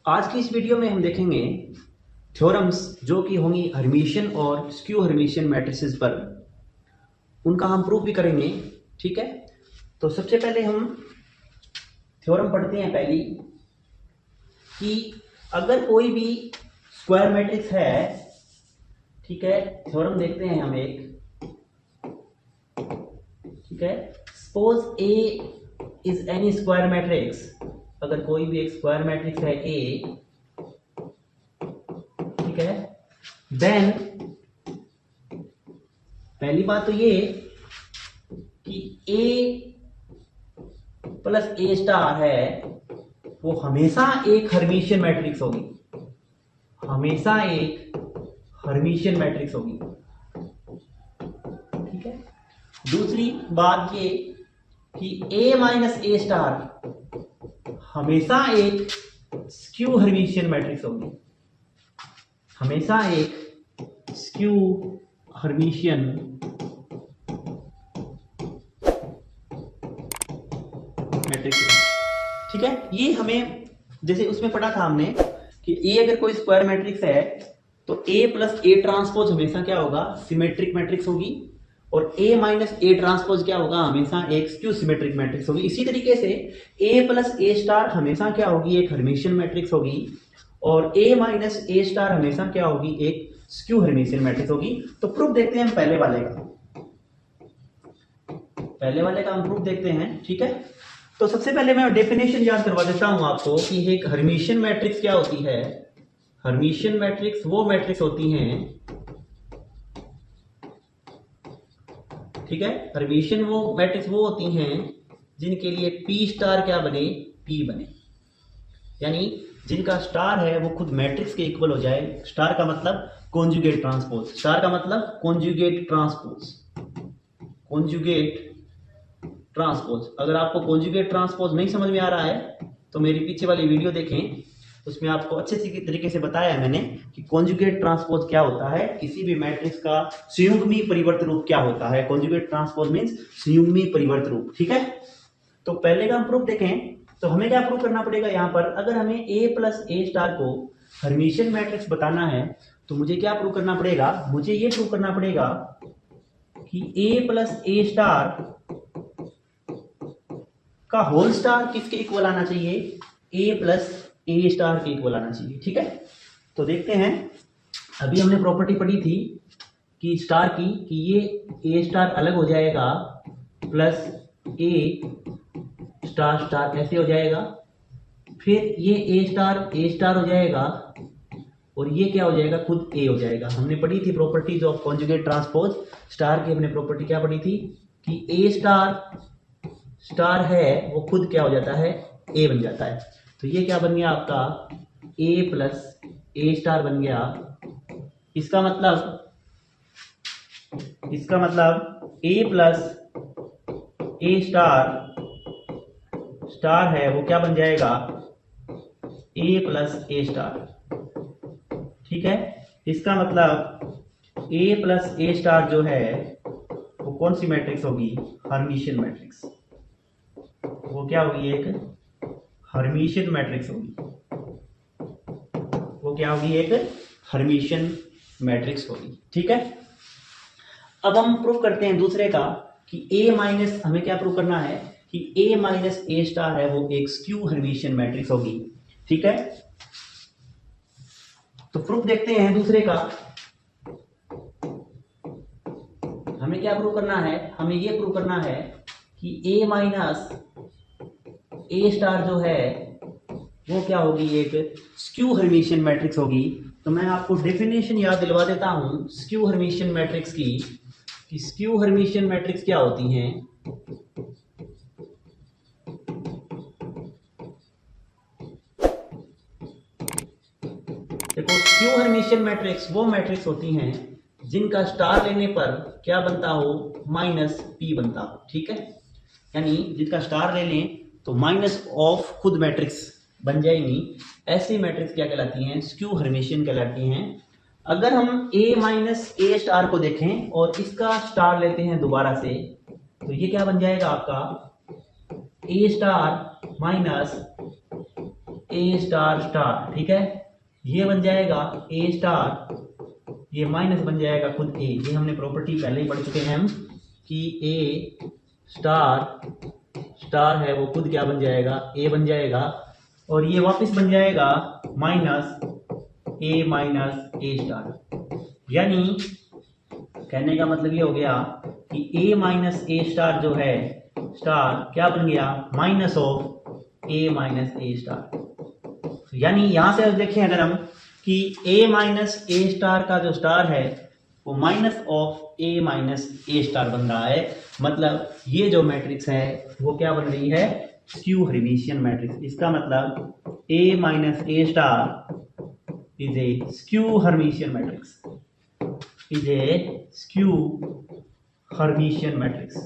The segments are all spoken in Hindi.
आज की इस वीडियो में हम देखेंगे थ्योरम्स जो कि होंगी हर्मिशियन और स्क्यू हर्मिशियन मैट्रिसेस पर। उनका हम प्रूफ भी करेंगे। ठीक है, तो सबसे पहले हम थ्योरम पढ़ते हैं पहली कि अगर कोई भी स्क्वायर मैट्रिक्स है, ठीक है, थ्योरम देखते हैं हम एक। ठीक है, suppose A is N E square matrix. अगर कोई भी एक स्क्वायर मैट्रिक्स है ए, ठीक है, देन पहली बात तो ये कि ए प्लस ए स्टार है वो हमेशा एक हर्मिशियन मैट्रिक्स होगी, हमेशा एक हर्मिशियन मैट्रिक्स होगी। ठीक है, दूसरी बात ये कि ए माइनस ए स्टार हमेशा एक स्क्यू हर्मिशियन मैट्रिक्स होगी, हमेशा एक स्क्यू हर्मिशियन मैट्रिक्स। ठीक है, ये हमें जैसे उसमें पढ़ा था हमने कि ए अगर कोई स्क्वायर मैट्रिक्स है तो ए प्लस ए ट्रांसपोज हमेशा क्या होगा, सिमेट्रिक मैट्रिक्स होगी, और ए माइनस ए ट्रांसपोज क्या होगा, हमेशा एक स्क्यू सिमेट्रिक मैट्रिक्स होगी। इसी तरीके से ए प्लस ए स्टार हमेशा क्या होगी, एक हर्मिशियन मैट्रिक्स होगी, और ए माइनस ए स्टार हमेशा क्या होगी, एक स्क्यू हर्मिशियन मैट्रिक्स होगी। तो प्रूफ देखते हैं हम पहले वाले का, पहले वाले का हम प्रूफ देखते हैं। ठीक है, तो सबसे पहले मैं डेफिनेशन याद करवा देता हूं आपको कि एक हर्मिशियन मैट्रिक्स क्या होती है। हर्मिशियन मैट्रिक्स वो मैट्रिक्स होती हैं, ठीक है, हर्मिशियन वो मैट्रिक्स वो होती हैं जिनके लिए पी स्टार क्या बने, पी बने, यानी जिनका स्टार है वो खुद मैट्रिक्स के इक्वल हो जाए। स्टार का मतलब कॉन्जुगेट ट्रांसपोज, स्टार का मतलब कॉन्जुगेट ट्रांसपोज, कॉन्जुगेट ट्रांसपोज। अगर आपको कॉन्जुगेट ट्रांसपोज नहीं समझ में आ रहा है तो मेरी पीछे वाली वीडियो देखें, उसमें आपको अच्छे तरीके से बताया है मैंने कि कॉन्जुगेट ट्रांसपोज क्या होता है, किसी भी मैट्रिक्स का संयुग्मी परिवर्त रूप क्या होता है। कॉन्जुगेट ट्रांसपोज मींस संयुग्मी परिवर्त रूप। ठीक है, तो पहले का हम प्रूफ देखें तो हमें क्या प्रूफ करना पड़ेगा यहाँ पर। अगर हमें ए प्लस ए स्टार को हर्मिशियन मैट्रिक्स बताना है तो मुझे क्या प्रूफ करना पड़ेगा, मुझे ये प्रूफ करना पड़ेगा कि ए प्लस ए स्टार का होल स्टार किसके इक्वल आना चाहिए, ए प्लस ए स्टार के इक्वल आना चाहिए। ठीक है, तो देखते हैं, अभी हमने प्रॉपर्टी पढ़ी थी कि स्टार की कि ये ए स्टार अलग हो जाएगा प्लस ए स्टार स्टार ऐसे हो जाएगा, फिर ये ए स्टार हो जाएगा और ये क्या हो जाएगा, खुद ए हो जाएगा। हमने पढ़ी थी properties of conjugate transpose. Star की हमने प्रॉपर्टी क्या पढ़ी थी कि ए स्टार है वो खुद क्या हो जाता है, ए बन जाता है। तो ये क्या बन गया आपका, ए प्लस ए स्टार बन गया। इसका मतलब ए प्लस ए स्टार है वो क्या बन जाएगा, ए प्लस ए स्टार। ठीक है, इसका मतलब ए प्लस ए स्टार जो है वो कौन सी मैट्रिक्स होगी, हर्मिशियन मैट्रिक्स। वो क्या होगी, एक हर्मिशियन मैट्रिक्स होगी, वो क्या होगी, एक हर्मिशियन मैट्रिक्स होगी। ठीक है, अब हम प्रूव करते हैं दूसरे का कि ए माइनस, हमें क्या प्रूव करना है कि ए माइनस ए स्टार है वो एक स्क्यू हर्मिशियन मैट्रिक्स होगी। ठीक है, तो प्रूफ देखते हैं दूसरे का। हमें क्या प्रूव करना है, हमें ये प्रूव करना है कि ए माइनस ए स्टार जो है वो क्या होगी, एक स्क्यू हर्मिशियन मैट्रिक्स होगी। तो मैं आपको डेफिनेशन याद दिलवा देता हूं स्क्यू हर्मिशियन मैट्रिक्स की, कि स्क्यू हर्मिशियन मैट्रिक्स क्या होती हैं। देखो, स्क्यू हर्मिशियन मैट्रिक्स वो मैट्रिक्स होती हैं जिनका स्टार लेने पर क्या बनता हो, माइनस पी बनता हो। ठीक है, यानी जिनका स्टार ले लें तो माइनस ऑफ खुद मैट्रिक्स बन जाएंगी। ऐसी मैट्रिक्स क्या कहलाती हैं, स्क्यू हर्मिशियन कहलाती हैं। अगर हम ए माइनस ए स्टार को देखें और इसका स्टार लेते हैं दोबारा से तो ये क्या बन जाएगा आपका, ए star minus A star star, ठीक है, ये बन जाएगा ए स्टार, ये माइनस बन जाएगा खुद ए, ये हमने प्रॉपर्टी पहले ही पढ़ चुके हैं हम कि ए स्टार स्टार है वो खुद क्या बन जाएगा, ए बन जाएगा, और ये वापस बन जाएगा माइनस ए स्टार। यानी कहने का मतलब ये हो गया कि ए माइनस ए स्टार जो है स्टार क्या बन गया, minus of A minus A star. यानी यहां से देखें अगर हम कि ए माइनस ए स्टार का जो स्टार है वो minus of A minus A star बन रहा है, मतलब ये जो मैट्रिक्स है वो क्या बन रही है, स्क्यू हर्मिशियन मैट्रिक्स। इसका मतलब A minus A star is a skew Hermitian matrix, is a skew Hermitian matrix.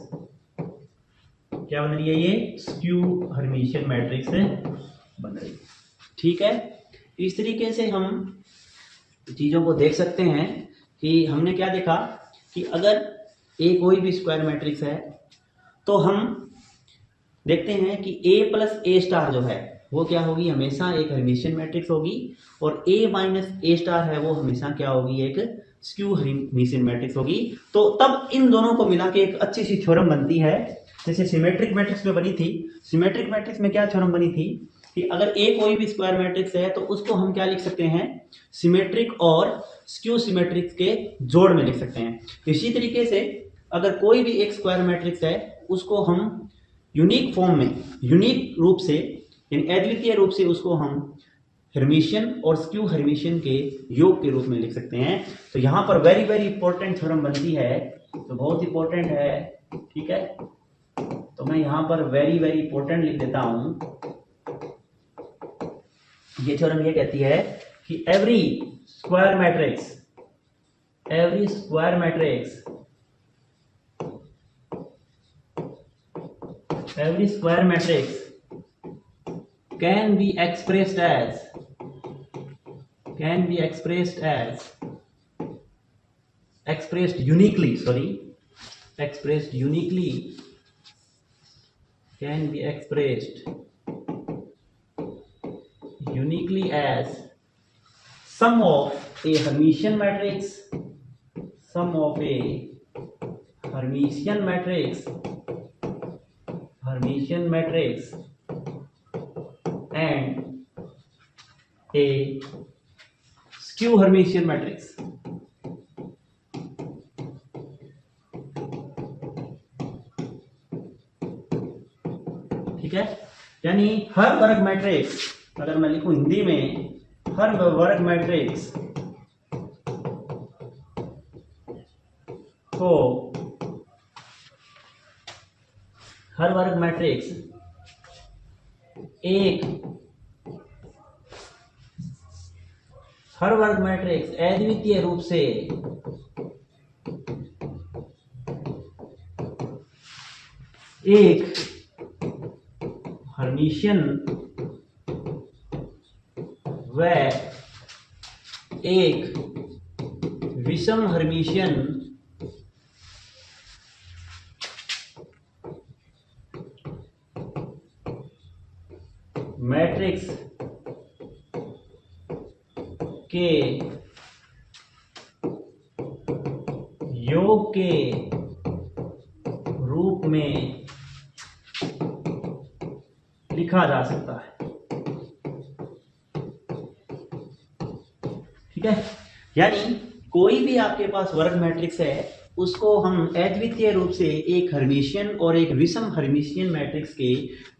क्या बन रही है, ये स्क्यू हर्मिशियन मैट्रिक्स बन रही है, ठीक है। इस तरीके से हम चीज़ों को देख सकते हैं कि हमने क्या देखा कि अगर ए कोई भी स्क्वायर मैट्रिक्स है तो हम देखते हैं कि ए प्लस ए स्टार जो है वो क्या होगी, हमेशा एक हर्मिशियन मैट्रिक्स होगी, और ए माइनस ए स्टार है वो हमेशा क्या होगी, एक स्क्यू हर्मिशियन मैट्रिक्स होगी। तो तब इन दोनों को मिला के एक अच्छी सी थ्योरम बनती है, जैसे सिमेट्रिक मैट्रिक्स में बनी थी। सिमेट्रिक मैट्रिक्स में क्या थ्योरम बनी थी कि अगर ए कोई भी स्क्वायर मैट्रिक्स है तो उसको हम क्या लिख सकते हैं, सिमेट्रिक और स्क्यू सिमेट्रिक्स के जोड़ में लिख सकते हैं। इसी तरीके से अगर कोई भी एक स्क्वायर मैट्रिक्स है उसको हम यूनिक फॉर्म में, यूनिक रूप से, यानी अद्वितीय रूप से उसको हम हर्मिशियन और स्क्यू हर्मिशियन के योग के रूप में लिख सकते हैं। तो यहाँ पर वेरी वेरी इंपॉर्टेंट थ्योरम बनती है, तो बहुत इंपॉर्टेंट है, ठीक है। तो मैं यहाँ पर वेरी वेरी इंपॉर्टेंट लिख देता हूं। ये थ्योरम ये कहती है कि every square matrix can be expressed uniquely as sum of a Hermitian matrix and a skew Hermitian matrix। ठीक है, यानी हर वर्ग मैट्रिक्स, अगर मैं लिखूं हिंदी में, हर वर्ग मैट्रिक्स अद्वितीय रूप से एक हर्मिशियन व एक विषम हर्मिशियन मैट्रिक्स के योग के रूप में लिखा जा सकता है। ठीक है, यानी कोई भी आपके पास वर्ग मैट्रिक्स है उसको हम अद्वितीय रूप से एक हर्मिशियन और एक विषम हर्मिशियन मैट्रिक्स के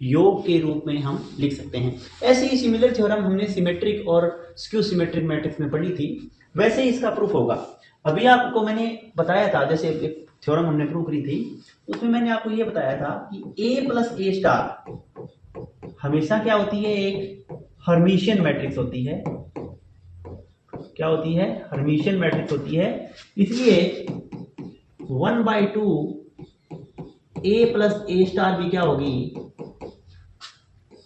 योग के रूप में हम लिख सकते हैं। ऐसे ही सिमिलर थ्योरम हमने सिमेट्रिक और स्क्यू सिमेट्रिक मैट्रिक्स में पढ़ी थी, वैसे ही इसका प्रूफ होगा। अभी आपको मैंने बताया था, जैसे एक थ्योरम हमने प्रूव करी थी, उसमें मैंने आपको ये बताया था कि a प्लस ए स्टार हमेशा क्या होती है, एक हर्मिशियन मैट्रिक्स होती है। क्या होती है? हर्मिशियन मैट्रिक्स होती है। इसलिए 1/2 a प्लस ए स्टार भी क्या होगी,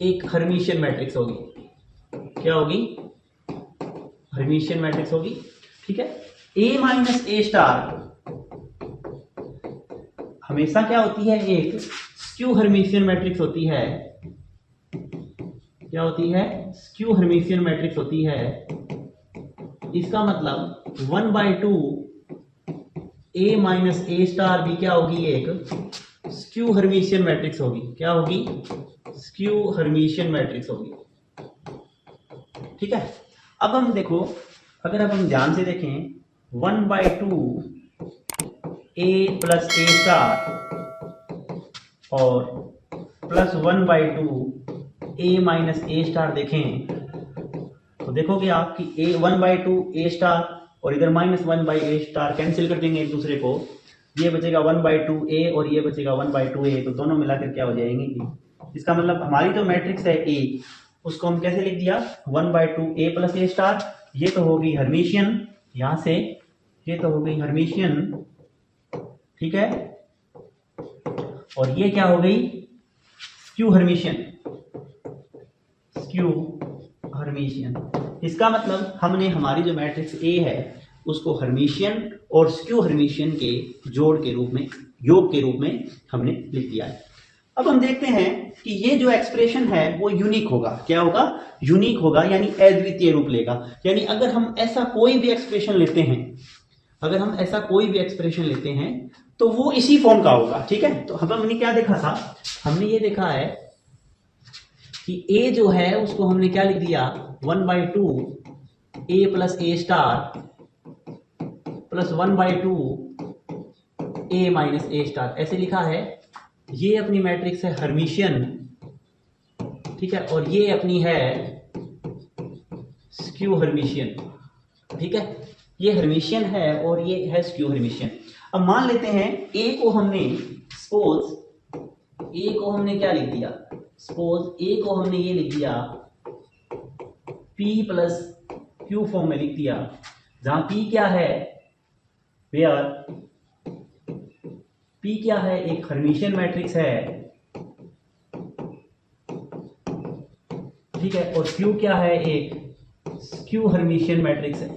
एक हर्मिशियन मैट्रिक्स होगी। क्या होगी? हर्मिशियन मैट्रिक्स होगी। ठीक है, a माइनस ए स्टार हमेशा क्या होती है, एक स्क्यू हर्मिशियन मैट्रिक्स होती है। क्या होती है, स्क्यू हर्मिशियन मैट्रिक्स होती है। इसका मतलब 1/2 A माइनस ए स्टार भी क्या होगी, एक स्क्यू हर्मिशियन मैट्रिक्स होगी। क्या होगी, स्क्यू हर्मिशियन मैट्रिक्स होगी। ठीक है। अब हम देखो, अगर अब हम ध्यान से देखें 1/2 A प्लस ए स्टार और plus 1/2 A minus A star देखें तो देखोगे आप कि A 1/2 A स्टार और इधर -1/A स्टार कैंसिल कर देंगे एक दूसरे को। ये बचेगा 1/2 A और ये बचेगा 1/2 A, तो दोनों मिलाकर क्या हो जाएंगे A। इसका मतलब हमारी जो मैट्रिक्स है A, उसको हम कैसे लिख दिया, 1/2 A प्लस ए स्टार। ये तो हो गई हर्मिशियन, यहां से ये तो हो गई हर्मिशियन, ठीक है। और ये क्या हो गई, स्क्यू हर्मिशियन, स्क्यू हर्मिशियन। इसका मतलब हमने हमारी जो मैट्रिक्स A है उसको हर्मिशियन और स्क्यू हर्मिशियन के जोड़ के रूप में, योग के रूप में हमने लिख दिया है। अब हम देखते हैं कि ये जो एक्सप्रेशन है वो यूनिक होगा। क्या होगा, यूनिक होगा, यानी अद्वितीय रूप लेगा। यानी अगर हम ऐसा कोई भी एक्सप्रेशन लेते हैं, अगर हम ऐसा कोई भी एक्सप्रेशन लेते हैं तो वो इसी फॉर्म का होगा। ठीक है। तो हमने क्या देखा था, हमने ये देखा है कि A जो है उसको हमने क्या लिख दिया, 1/2 A plus A star plus 1/2 A minus A star, ऐसे लिखा है। ये अपनी मैट्रिक्स है हर्मिशियन, ठीक है, और ये अपनी है स्क्यू हर्मिशियन। ठीक है, ये हर्मिशियन है और ये है स्क्यू हर्मिशियन। अब मान लेते हैं A को हमने, सपोज A को हमने क्या लिख दिया, सपोज A को हमने ये लिख दिया P प्लस Q फॉर्म में लिख दिया, जहां P क्या है, वेयर P क्या है, एक हर्मिशियन मैट्रिक्स है, ठीक है, और Q क्या है, एक स्क्यू हर्मिशियन मैट्रिक्स है।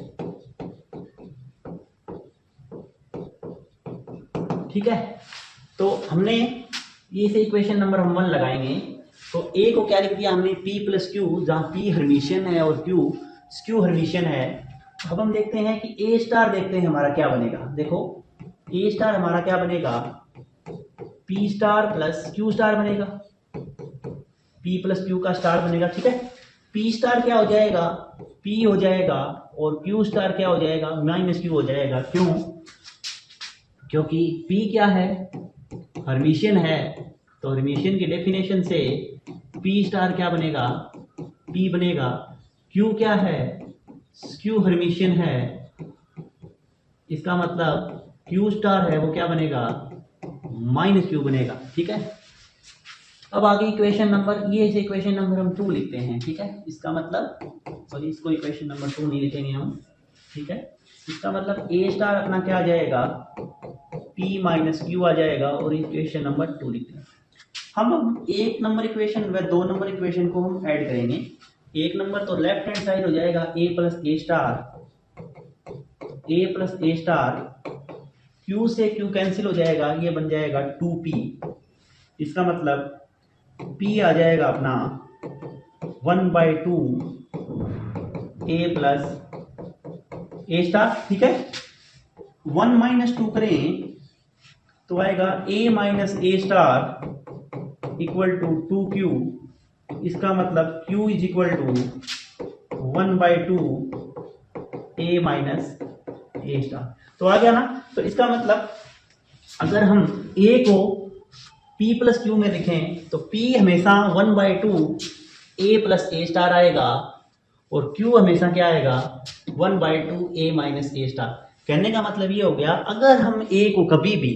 ठीक है। तो हमने ये से इक्वेशन नंबर हम 1 लगाएंगे। तो A को क्या लिख दिया हमने, P प्लस Q, जहां P हर्मिशियन है और Q स्क्यू हर्मिशियन है। अब हम देखते हैं कि A स्टार, देखते हैं हमारा क्या बनेगा। देखो A स्टार हमारा क्या बनेगा, P star plus Q star बनेगा, P प्लस Q का स्टार बनेगा। ठीक है। P स्टार क्या हो जाएगा, P हो जाएगा, और Q स्टार क्या हो जाएगा, माइनस Q हो जाएगा। क्यों, क्योंकि P क्या है, हर्मिशियन है, तो हर्मिशियन की डेफिनेशन से P स्टार क्या बनेगा, P बनेगा। Q क्या है, स्क्यू हर्मिशियन है, इसका मतलब Q स्टार है वो क्या बनेगा, माइनस Q बनेगा। ठीक है। अब आगे इक्वेशन नंबर, ये इसे इक्वेशन नंबर हम 2 लिखते हैं। ठीक है। इसका मतलब, सॉरी, इसको इक्वेशन नंबर 2 नहीं लिखेंगे हम। ठीक है। इसका मतलब A स्टार अपना क्या आ जाएगा, P माइनस Q आ जाएगा, और इक्वेशन नंबर 2 लिखते हैं हम। 1 नंबर इक्वेशन व 2 नंबर इक्वेशन को हम ऐड करेंगे। 1 नंबर तो लेफ्ट हैंड साइड हो जाएगा A plus A star, A plus A star, Q से Q कैंसिल हो जाएगा, ये बन जाएगा 2P। इसका मतलब P आ जाएगा अपना 1/2 A प्लस ए स्टार। ठीक है। 1 माइनस 2 करें तो आएगा A minus A star equal to 2Q। इसका मतलब Q is equal to 1/2 A minus A star. तो आ गया ना। तो इसका मतलब अगर हम A को P प्लस Q में लिखें तो P हमेशा 1/2 A प्लस ए स्टार आएगा, और Q हमेशा क्या आएगा, 1/2 A माइनस ए स्टार। कहने का मतलब ये हो गया, अगर हम A को कभी भी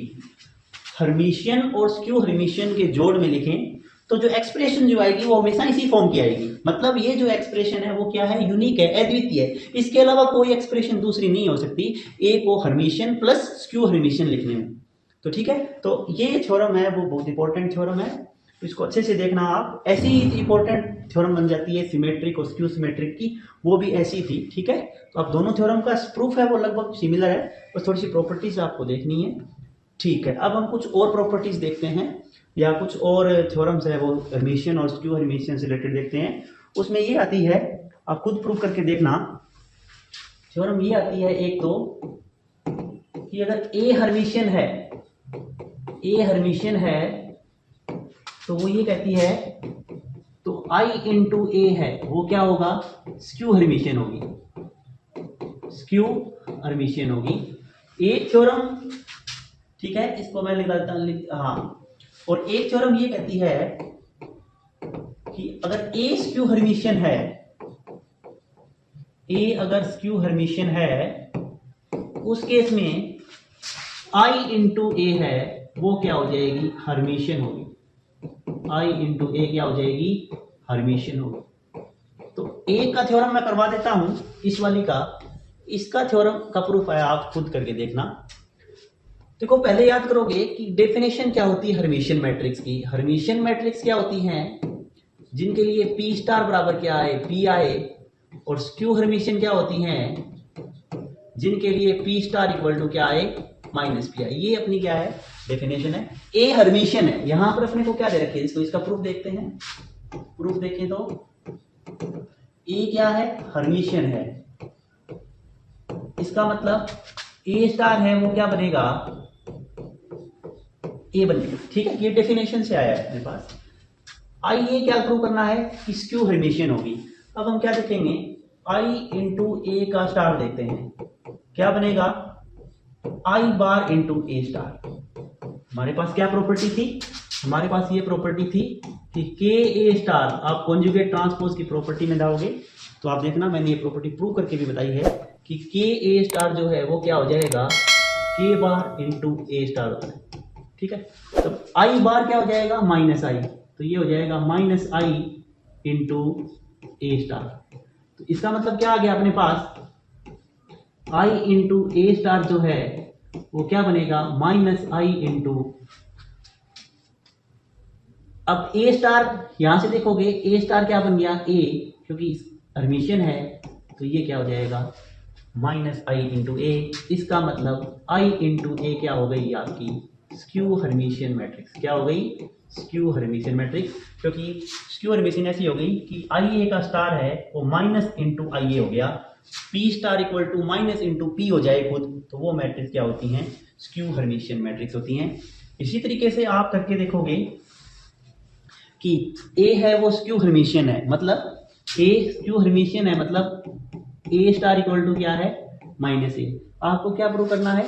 हर्मिशियन और स्क्यू हर्मिशियन के जोड़ में लिखें तो जो एक्सप्रेशन जो आएगी वो हमेशा इसी फॉर्म की आएगी। मतलब ये जो एक्सप्रेशन है वो क्या है, यूनिक है, अद्वितीय है। इसके अलावा कोई एक्सप्रेशन दूसरी नहीं हो सकती A को हर्मिशियन प्लस स्क्यू हर्मिशियन लिखने में। तो ठीक है। तो ये थ्योरम है वो बहुत इंपॉर्टेंट थ्योरम है, इसको अच्छे से देखना आप। ऐसी ही इंपॉर्टेंट थ्योरम बन जाती है सिमेट्रिक और स्क्यू सिमेट्रिक की, वो भी ऐसी थी। ठीक है। तो अब दोनों थ्योरम का प्रूफ है वो लगभग सिमिलर है, बस थोड़ी सी प्रॉपर्टीज आपको देखनी है। ठीक है। अब हम कुछ और प्रॉपर्टीज देखते हैं, या कुछ और थ्योरम्स है वो हर्मिशियन और स्क्यू हर्मिशियन से रिलेटेड देखते हैं। उसमें ये आती है, आप खुद प्रूव करके देखना। थ्योरम ये आती है एक तो कि अगर ए हर्मिशियन है तो वो ये कहती है तो I इंटू ए है वो क्या होगा, स्क्यू हर्मिशियन होगी। एक थ्योरम, ठीक है, इसको मैं लिख देता हूं, हाँ। और एक थ्योरम ये कहती है कि अगर ए स्क्यू हर्मिशियन है, उस केस में I इंटू ए है वो क्या हो जाएगी, हर्मिशियन होगी। I इंटू ए क्या हो जाएगी, हर्मिशियन होगी। तो एक का थ्योरम मैं करवा देता हूं, इस वाली का, इसका थ्योरम का प्रूफ है, आप खुद करके देखना। देखो पहले याद करोगे कि डेफिनेशन क्या होती है हर्मिशियन मैट्रिक्स की। हर्मिशियन मैट्रिक्स क्या होती हैं, जिनके लिए पी स्टार बराबर क्या आए, पी आए। और स्क्यू हर्मिशियन क्या होती हैं, जिनके लिए पी स्टार इक्वल टू क्या आए, माइनस पी आए। ये अपनी क्या है, डेफिनेशन है। ए हर्मिशियन है, यहां पर अपने को क्या दे रखे, इसको इसका प्रूफ देखते हैं। प्रूफ देखें तो ए क्या है, हर्मिशियन है। इसका मतलब ए स्टार है वो क्या बनेगा, ए बनेगा। ठीक है, ये डेफिनेशन से आया है मेरे पास। आइए क्या प्रूव करना है कि स्क्यू हर्मिशियन होगी। अब हम क्या देखेंगे, आई इंटू ए का स्टार देखते हैं, क्या बनेगा, आई बार इंटू ए स्टार। हमारे पास क्या प्रॉपर्टी थी, हमारे पास ये प्रॉपर्टी थी कि के ए स्टार, आप कॉन्जुगेट ट्रांसपोज की प्रॉपर्टी में जाओगे तो आप देखना, मैंने ये प्रॉपर्टी प्रूव करके भी बताई है कि के ए स्टार जो है वो क्या हो जाएगा, के बार इंटू ए स्टार होता है। ठीक है, तो आई बार क्या हो जाएगा, माइनस आई, तो ये हो जाएगा माइनस आई इंटू ए स्टार। तो इसका मतलब क्या आ गया अपने पास, आई इंटू ए स्टार जो है वो क्या बनेगा, माइनस आई इंटू, अब ए स्टार यहां से देखोगे, ए स्टार क्या बन गया, ए, क्योंकि हर्मिशियन है तो ये क्या हो जाएगा, माइनस आई इंटू ए। इसका मतलब आई इंटू ए क्या हो गई आपकी, स्क्यू हर्मिशियन मैट्रिक्स। क्या हो गई, स्क्यू हर्मिशियन मैट्रिक्स। क्योंकि स्क्यू हर्मिशियन ऐसी हो गई कि आई ए का स्टार है वो माइनस इंटू आई ए हो गया, P star equal to minus into P हो जाए खुद, तो वो मैट्रिक्स क्या होती हैं, स्क्यू हर्मिशियन मैट्रिक्स होती हैं। इसी तरीके से आप करके देखोगे कि ए है वो स्क्यू हर्मिशियन है, मतलब ए स्क्यू हर्मिशियन है, मतलब ए स्टार इक्वल टू क्या है, माइनस ए। आपको क्या प्रूव करना है,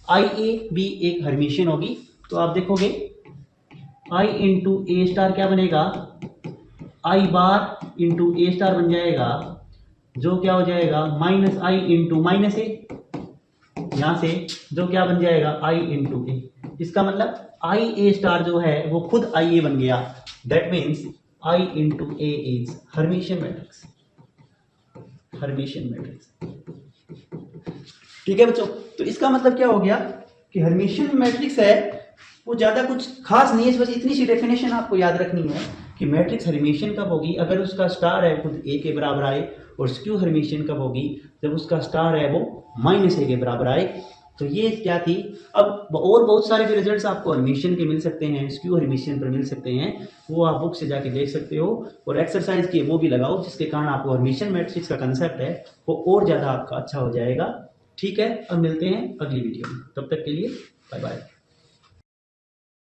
आई ए भी एक हर्मिशियन होगी। तो आप देखोगे आई इंटू ए स्टार क्या बनेगा, आई बार इंटू ए स्टार बन जाएगा, जो क्या हो जाएगा, माइनस आई इंटू माइनस ए, यहां से जो क्या बन जाएगा, आई इंटू ए। इसका मतलब आई ए स्टार जो है वो खुद आई ए बन गया। That means I into A is Hermitian matrix, Hermitian matrix. ठीक है बच्चों, तो इसका मतलब क्या हो गया कि हर्मिशियन मैट्रिक्स है वो ज्यादा कुछ खास नहीं है, बस इतनी सी डेफिनेशन आपको याद रखनी है कि मैट्रिक्स हर्मिशियन कब होगी, अगर उसका स्टार है खुद ए के बराबर आए। और स्क्यू हर्मिशियन कब होगी, जब उसका स्टार है वो माइनस ए के बराबर आए। तो ये क्या थी। अब और बहुत सारे भी रिजल्ट्स आपको हर्मिशियन के मिल सकते हैं, स्क्यू हर्मिशियन पर मिल सकते हैं, वो आप बुक से जाके देख सकते हो। और एक्सरसाइज के वो भी लगाओ जिसके कारण आपको हर्मिशियन मैट्रिक्स का कंसेप्ट है वो और ज़्यादा आपका अच्छा हो जाएगा। ठीक है, अब मिलते हैं अगली वीडियो में, तब तक के लिए बाय बाय।